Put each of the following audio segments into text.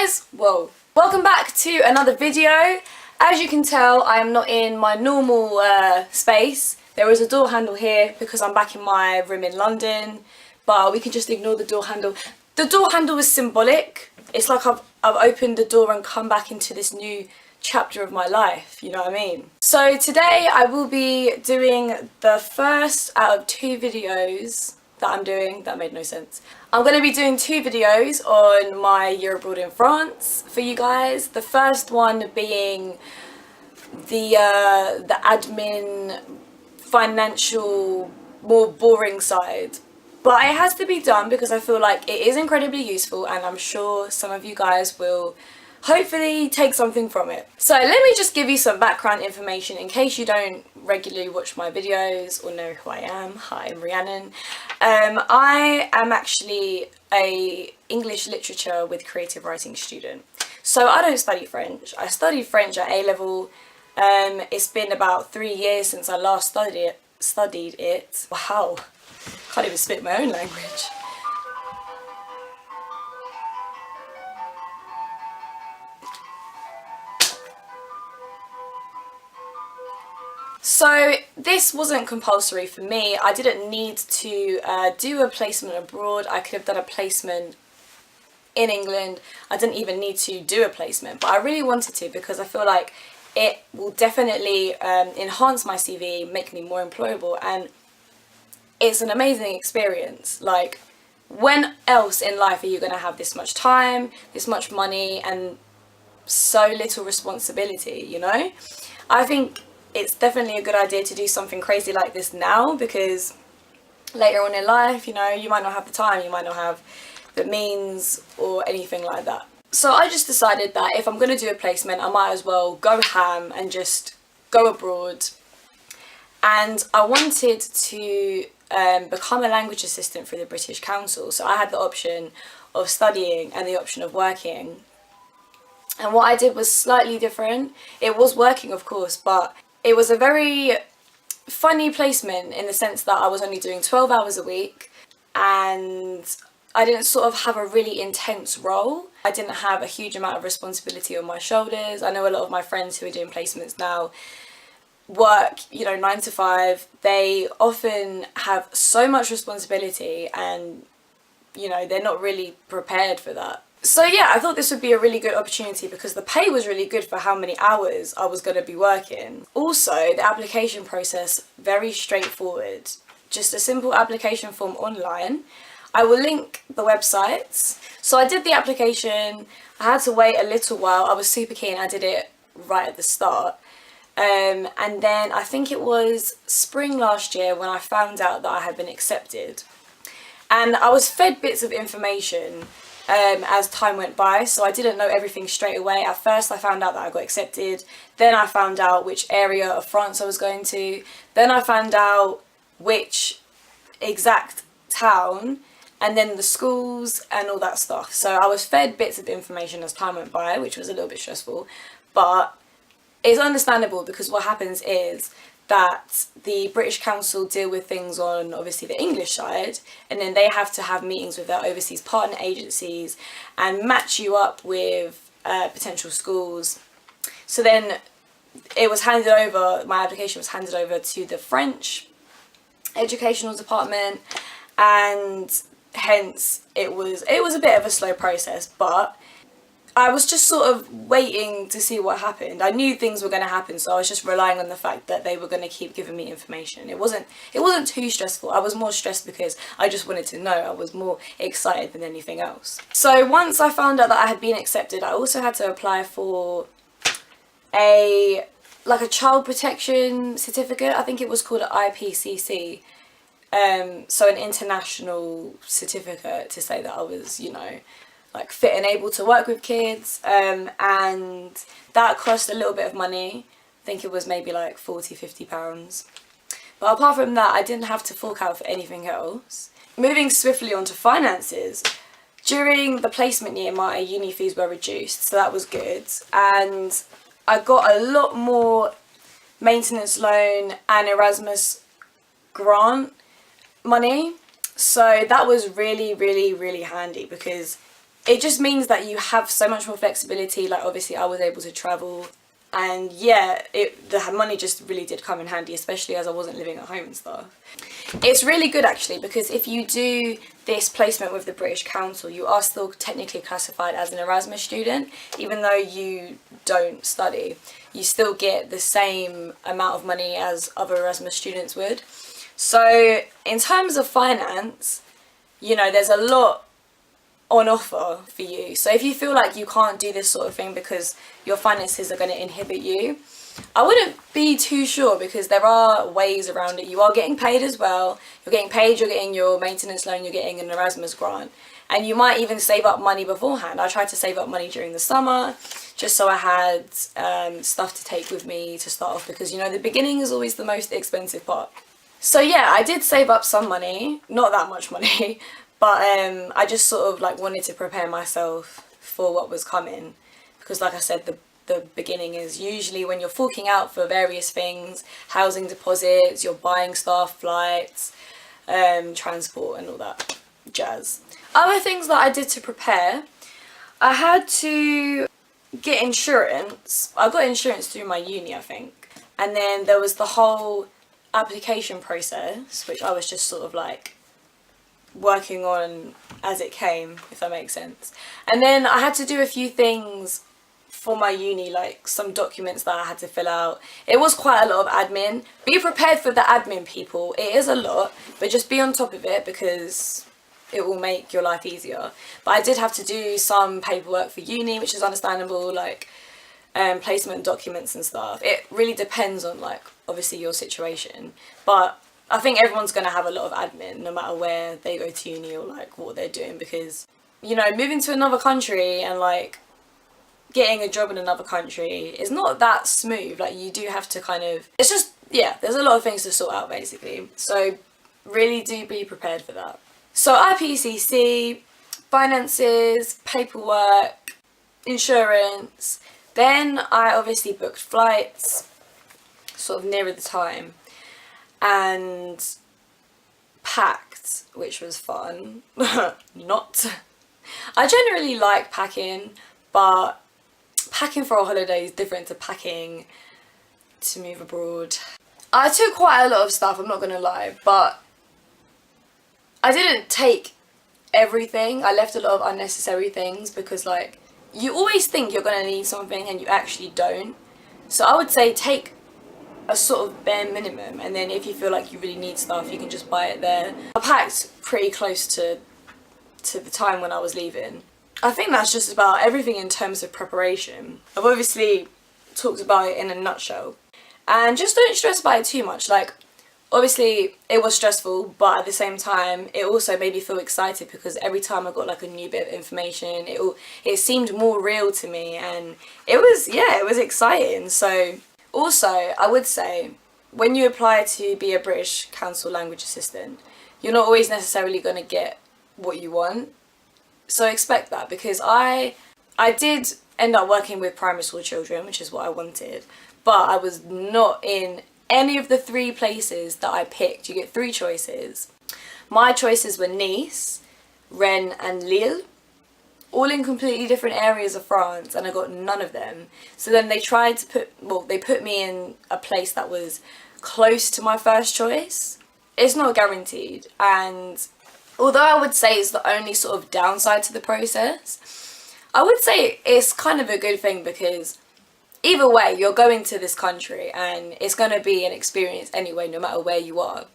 guys, whoa, welcome back to another video. As you can tell, I am not in my normal space. There is a door handle here because I'm back in my room in London, but we can just ignore the door handle. The door handle is symbolic. It's like I've opened the door and come back into this new chapter of my life, you know what I mean? So today I will be doing the first out of 2 videos that I'm doing. That made no sense. I'm going to be doing 2 videos on my year abroad in France for you guys. The first one being the admin, financial, more boring side. But it has to be done because I feel like it is incredibly useful, and I'm sure some of you guys will hopefully take something from it. So let me just give you some background information in case you don't regularly watch my videos or know who I am. Hi, I'm Rhiannon. I am actually a English literature with creative writing student. So I don't study French. I studied French at A-level. It's been about 3 years since I last studied it. Wow, can't even speak my own language. So this wasn't compulsory for me. I didn't need to do a placement abroad. I could have done a placement in England. I didn't even need to do a placement, but I really wanted to because I feel like it will definitely enhance my CV, make me more employable, and it's an amazing experience. Like, when else in life are you going to have this much time, this much money, and so little responsibility, you know? I think it's definitely a good idea to do something crazy like this now, because later on in life, you know, you might not have the time, you might not have the means or anything like that. So I just decided that if I'm going to do a placement, I might as well go ham and just go abroad. And I wanted to become a language assistant for the British Council. So I had the option of studying and the option of working. And what I did was slightly different. It was working, of course, but it was a very funny placement in the sense that I was only doing 12 hours a week, and I didn't sort of have a really intense role. I didn't have a huge amount of responsibility on my shoulders. I know a lot of my friends who are doing placements now work, you know, 9 to 5. They often have so much responsibility, and, you know, they're not really prepared for that. So yeah, I thought this would be a really good opportunity because the pay was really good for how many hours I was going to be working. Also, the application process, very straightforward. Just a simple application form online. I will link the websites. So I did the application. I had to wait a little while. I was super keen. I did it right at the start. And then I think it was spring last year when I found out that I had been accepted. And I was fed bits of information as time went by, so I didn't know everything straight away. At first I found out that I got accepted, then I found out which area of France I was going to, then I found out which exact town, and then the schools and all that stuff. So I was fed bits of information as time went by, which was a little bit stressful, but it's understandable because what happens is that the British Council deal with things on obviously the English side, and then they have to have meetings with their overseas partner agencies and match you up with potential schools. So then it was handed over, my application was handed over to the French educational department, and hence it was a bit of a slow process, but I was just sort of waiting to see what happened. I knew things were going to happen, so I was just relying on the fact that they were going to keep giving me information. It wasn't too stressful. I was more stressed because I just wanted to know. I was more excited than anything else. So once I found out that I had been accepted, I also had to apply for a child protection certificate. I think it was called an IPCC. So an international certificate to say that I was, you know, like fit and able to work with kids, and that cost a little bit of money. I think it was maybe like £40–50. But apart from that, I didn't have to fork out for anything else. Moving swiftly onto finances, during the placement year my uni fees were reduced, so that was good, and I got a lot more maintenance loan and Erasmus grant money. So that was really, really, really handy because it just means that you have so much more flexibility. Like obviously I was able to travel, and yeah, the money just really did come in handy, especially as I wasn't living at home and stuff. It's really good actually, because if you do this placement with the British Council, you are still technically classified as an Erasmus student. Even though you don't study, you still get the same amount of money as other Erasmus students would. So in terms of finance, you know, there's a lot on offer for you. So if you feel like you can't do this sort of thing because your finances are going to inhibit you, I wouldn't be too sure, because there are ways around it. You are getting paid as well. You're getting paid, you're getting your maintenance loan, you're getting an Erasmus grant, and you might even save up money beforehand. I tried to save up money during the summer just so I had stuff to take with me to start off, because you know the beginning is always the most expensive part. So yeah, I did save up some money, not that much money, but I just sort of like wanted to prepare myself for what was coming, because like I said, the beginning is usually when you're forking out for various things, housing deposits, you're buying stuff, flights, transport and all that jazz. Other things that I did to prepare, I had to get insurance. I got insurance through my uni, I think, and then there was the whole application process, which I was just sort of like working on as it came, if that makes sense. And then I had to do a few things for my uni, like some documents that I had to fill out. It was quite a lot of admin. Be prepared for the admin, people. It is a lot, but just be on top of it because it will make your life easier. But I did have to do some paperwork for uni, which is understandable, like placement documents and stuff. It really depends on like obviously your situation, but I think everyone's going to have a lot of admin no matter where they go to uni or like what they're doing, because you know, moving to another country and like getting a job in another country is not that smooth. Like you do have to kind of, it's just, yeah, there's a lot of things to sort out basically, so really do be prepared for that. So IPCC, finances, paperwork, insurance. Then I obviously booked flights sort of nearer the time and packed, which was fun. Not. I generally like packing, but packing for a holiday is different to packing to move abroad. I took quite a lot of stuff, I'm not gonna lie, but I didn't take everything. I left a lot of unnecessary things because like you always think you're gonna need something and you actually don't. So I would say take a sort of bare minimum, and then if you feel like you really need stuff, you can just buy it there. I packed pretty close to the time when I was leaving. I think that's just about everything in terms of preparation. I've obviously talked about it in a nutshell. And just don't stress about it too much. Like, obviously it was stressful, but at the same time it also made me feel excited, because every time I got like a new bit of information, it seemed more real to me, and it was exciting. So also I would say when you apply to be a British Council language assistant, you're not always necessarily going to get what you want, so expect that, because I did end up working with primary school children, which is what I wanted, but I was not in any of the 3 places that I picked. You get 3 choices. My choices were Nice, Rennes and Lille, all in completely different areas of France, and I got none of them. So then they tried to they put me in a place that was close to my first choice. It's not guaranteed, and although I would say it's the only sort of downside to the process, I would say it's kind of a good thing, because either way, you're going to this country and it's going to be an experience anyway, no matter where you are.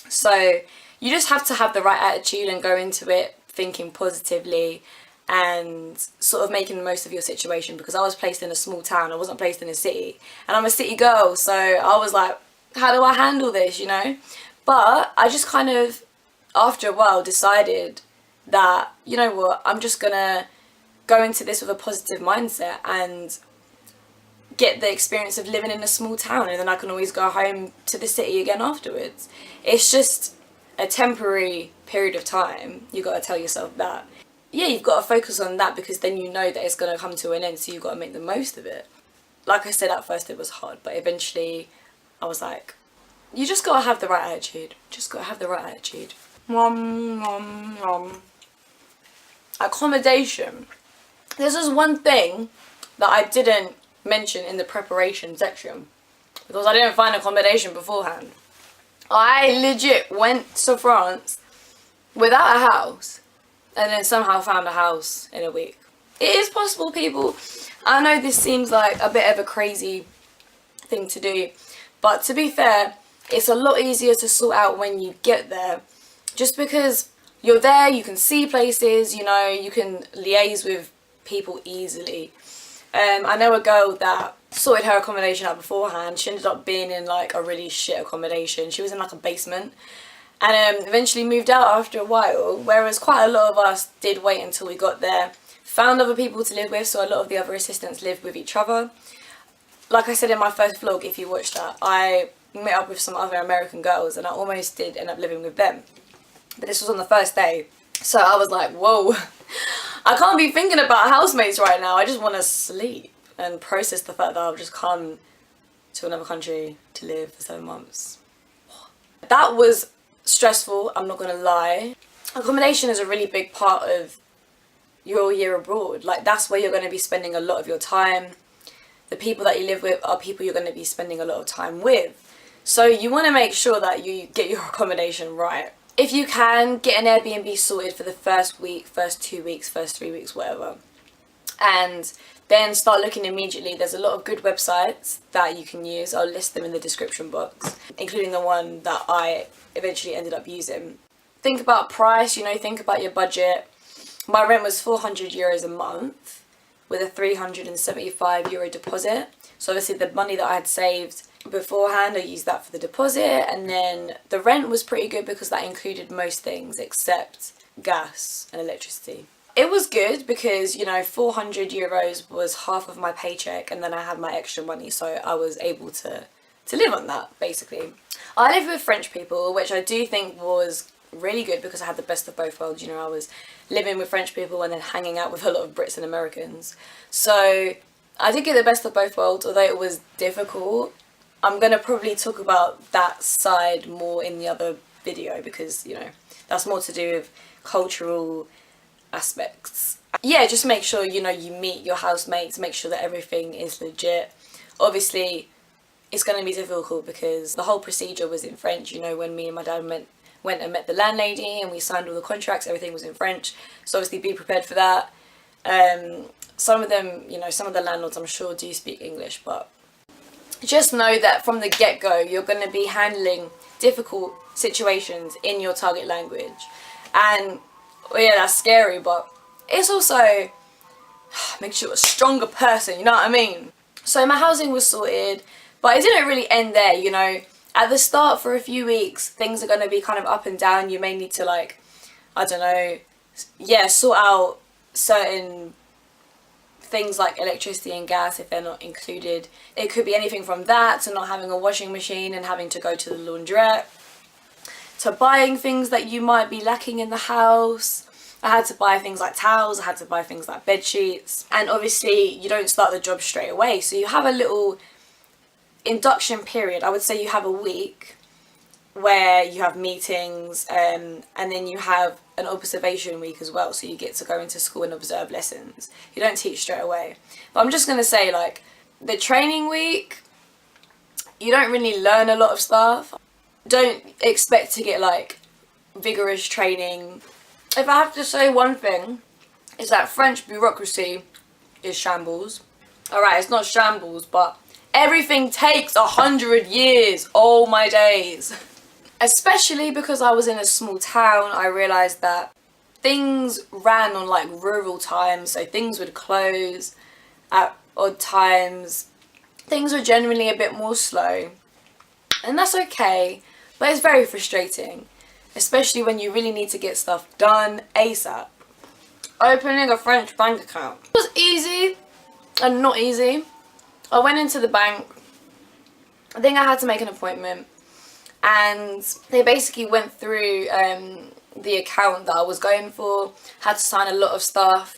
So you just have to have the right attitude and go into it thinking positively and sort of making the most of your situation, because I was placed in a small town, I wasn't placed in a city, and I'm a city girl, so I was like, how do I handle this, you know? But I just kind of, after a while, decided that, you know what, I'm just gonna go into this with a positive mindset and get the experience of living in a small town, and then I can always go home to the city again afterwards. It's just a temporary period of time. You got to tell yourself that. Yeah, you've got to focus on that, because then you know that it's going to come to an end, so you've got to make the most of it. Like I said, at first it was hard, but eventually I was like, you just got to have the right attitude. Just got to have the right attitude. accommodation. This is one thing that I didn't mention in the preparation section because I didn't find accommodation beforehand. I legit went to France without a house and then somehow found a house in a week. It is possible, people. I know this seems like a bit of a crazy thing to do, but to be fair, it's a lot easier to sort out when you get there, just because you're there, you can see places, you know, you can liaise with people easily. I know a girl that sorted her accommodation out beforehand. She ended up being in like a really shit accommodation. She was in like a basement and eventually moved out after a while, whereas quite a lot of us did wait until we got there, found other people to live with, so a lot of the other assistants lived with each other. Like I said in my first vlog, if you watched that, I met up with some other American girls and I almost did end up living with them. But this was on the first day, so I was like, whoa, I can't be thinking about housemates right now. I just want to sleep and process the fact that I've just come to another country to live for 7 months. That was stressful, I'm not gonna lie. Accommodation is a really big part of your year abroad. Like, that's where you're going to be spending a lot of your time. The people that you live with are people you're going to be spending a lot of time with. So you want to make sure that you get your accommodation right. If you can, get an Airbnb sorted for the first week, first 2 weeks, first 3 weeks, whatever. And then start looking immediately. There's a lot of good websites that you can use. I'll list them in the description box, including the one that I eventually ended up using. Think about price, you know, think about your budget. My rent was €400 a month with a €375 deposit. So obviously the money that I had saved beforehand, I used that for the deposit, and then the rent was pretty good because that included most things except gas and electricity. It was good because, you know, €400 was half of my paycheck, and then I had my extra money, so I was able to live on that, basically. I live with French people, which I do think was really good because I had the best of both worlds. You know, I was living with French people and then hanging out with a lot of Brits and Americans. So I did get the best of both worlds, although it was difficult. I'm going to probably talk about that side more in the other video because, you know, that's more to do with cultural aspects. Yeah, just make sure, you know, you meet your housemates, make sure that everything is legit. Obviously, it's going to be difficult because the whole procedure was in French. You know, when me and my dad went and met the landlady and we signed all the contracts, everything was in French, so obviously be prepared for that. Some of them, you know, some of the landlords I'm sure do speak English, but just know that from the get-go you're going to be handling difficult situations in your target language. And well, yeah, that's scary, but it's also makes you a stronger person, you know what I mean? So my housing was sorted, but it didn't really end there, you know. At the start, for a few weeks, things are going to be kind of up and down. You may need to, like, I don't know, yeah, sort out certain things like electricity and gas if they're not included. It could be anything from that to not having a washing machine and having to go to the laundrette, to buying things that you might be lacking in the house. I had to buy things like towels, I had to buy things like bed sheets. And obviously, you don't start the job straight away, so you have a little induction period. I would say you have a week where you have meetings, and then you have an observation week as well, so you get to go into school and observe lessons. You don't teach straight away. But I'm just going to say, like, the training week, you don't really learn a lot of stuff. Don't expect to get like vigorous training. If I have to say one thing, is that French bureaucracy is shambles. Alright, it's not shambles, but everything takes 100 years. Oh my days. Especially because I was in a small town, I realised that things ran on like rural times, so things would close at odd times. Things were generally a bit more slow, and that's okay, but it's very frustrating, especially when you really need to get stuff done ASAP. Opening a French bank account was easy and not easy. I went into the bank, I think I had to make an appointment, and they basically went through the account that I was going for, had to sign a lot of stuff.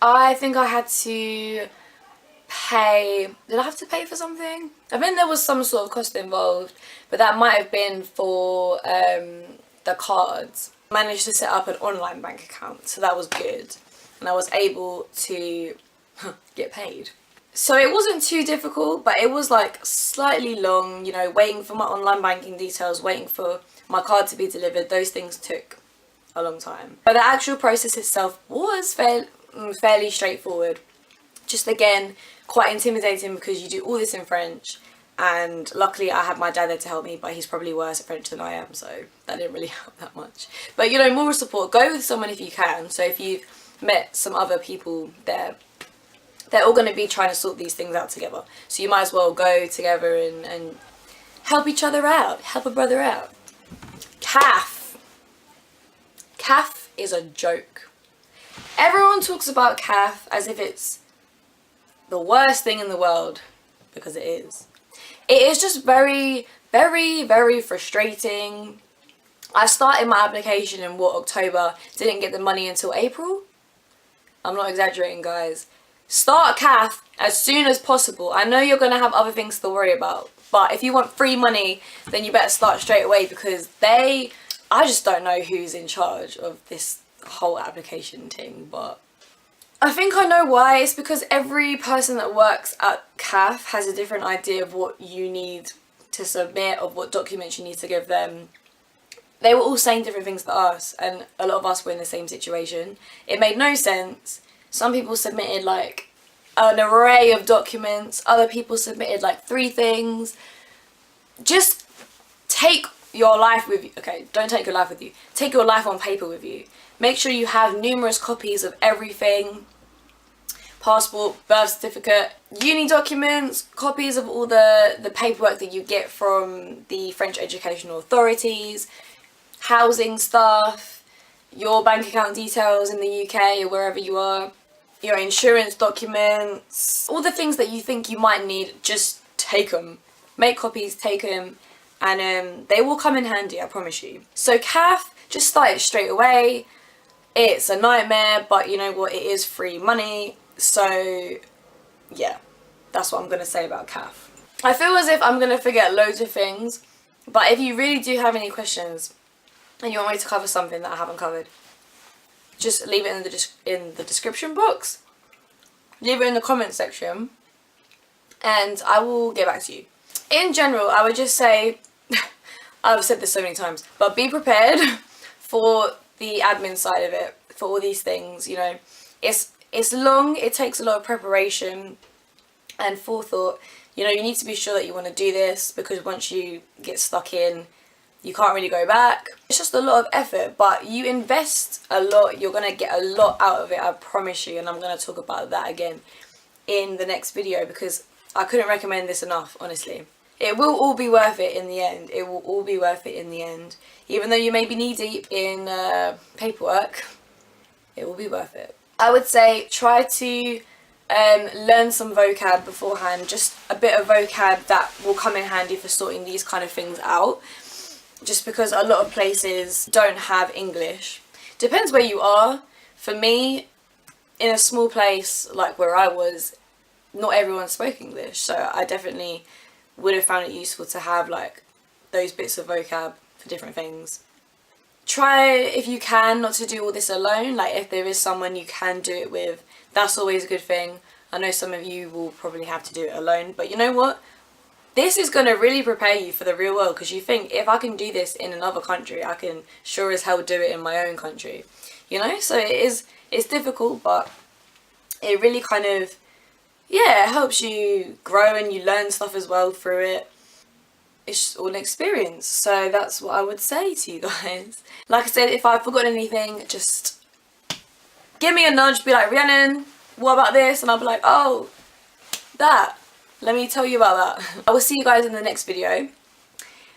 I think I had to pay, did I have to pay for something? I think there was some sort of cost involved, but that might have been for the cards. I managed to set up an online bank account, so that was good. and I was able to get paid. So it wasn't too difficult, but it was like slightly long, you know, waiting for my online banking details, waiting for my card to be delivered. Those things took a long time. But the actual process itself was fairly straightforward. Just again, quite intimidating because you do all this in French, and luckily I had my dad there to help me, but he's probably worse at French than I am, so that didn't really help that much. But you know, moral support, go with someone if you can. So if you've met some other people there, they're all going to be trying to sort these things out together. So you might as well go together and help each other out, help a brother out. CAF. CAF is a joke. Everyone talks about CAF as if it's the worst thing in the world, because it is. It is just very, very, very frustrating. I started my application in October, didn't get the money until April. I'm not exaggerating, guys. Start CAF as soon as possible. I know you're going to have other things to worry about, but if you want free money, then you better start straight away, because I just don't know who's in charge of this whole application thing, but I think I know why. It's because every person that works at CAF has a different idea of what you need to submit, of what documents you need to give them. They were all saying different things to us, and a lot of us were in the same situation. It made no sense. Some people submitted like an array of documents, other people submitted like 3 things. Just take your life with you. Okay, don't take your life with you. Take your life on paper with you. Make sure you have numerous copies of everything. Passport, birth certificate, uni documents, copies of all the paperwork that you get from the French educational authorities, housing stuff, your bank account details in the UK or wherever you are, your insurance documents, all the things that you think you might need, just take them. Make copies, take them, and they will come in handy, I promise you. So CAF, just start it straight away. It's a nightmare, but you know what, it is free money. So yeah, that's what I'm going to say about CAF. I feel as if I'm going to forget loads of things, but if you really do have any questions and you want me to cover something that I haven't covered, just leave it in the description box, leave it in the comment section, and I will get back to you. In general, I would just say, I've said this so many times, but be prepared for the admin side of it, for all these things. You know, it's long, it takes a lot of preparation and forethought. You know, you need to be sure that you want to do this, because once you get stuck in, you can't really go back. It's just a lot of effort, but you invest a lot, you're going to get a lot out of it, I promise you. And I'm going to talk about that again in the next video, because I couldn't recommend this enough, honestly. It will all be worth it in the end. It will all be worth it in the end. Even though you may be knee deep in paperwork, it will be worth it. I would say try to learn some vocab beforehand, just a bit of vocab that will come in handy for sorting these kind of things out. Just because a lot of places don't have English. Depends where you are. For me, in a small place like where I was, not everyone spoke English, so I definitely would have found it useful to have like those bits of vocab for different things. Try, if you can, not to do all this alone. Like if there is someone you can do it with, that's always a good thing. I know some of you will probably have to do it alone, but you know what? This is going to really prepare you for the real world, because you think, if I can do this in another country, I can sure as hell do it in my own country. You know, so it's difficult, but it really kind of, yeah, it helps you grow and you learn stuff as well through it. It's just all an experience. So that's what I would say to you guys. Like I said, if I've forgotten anything, just give me a nudge, be like, Rhiannon, what about this? And I'll be like, oh, that. Let me tell you about that. I will see you guys in the next video,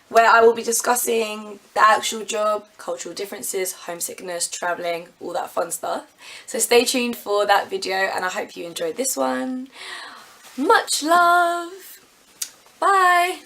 where I will be discussing the actual job, cultural differences, homesickness, travelling, all that fun stuff. So stay tuned for that video, and I hope you enjoyed this one. Much love. Bye.